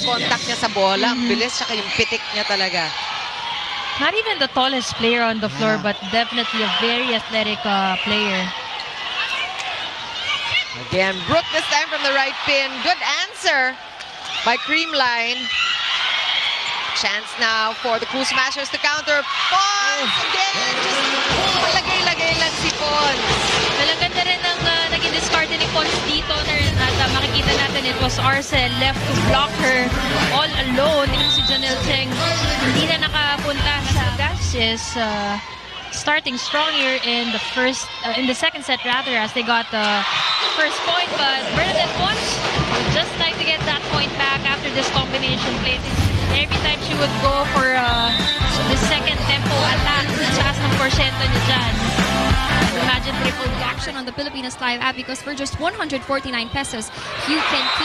contact niya sa bola. Ang bilis, saka yung pitik niya talaga. Not even the tallest player on the floor, but definitely a very athletic player. Again, Brooke this time from the right pin. Good answer by Creamline. Chance now for the Cool Smashers to counter. Pons again! Just malagay-lagay lang si Pons. Talagang na rin ang naging discard ni Pons dito. At makikita natin it was Arcel left to block her all alone. Si Janelle Cheng hindi na nakapunta sa Gashes. Starting strong here in the second set rather, as they got the first point, but Bernadette Pons would just like to get that point back after this combination play. Every time she would go for the second tempo attack, taas ng porsyento niya dyan. Imagine triple Action on the Pilipinas Live app, because for just 149 pesos, you can keep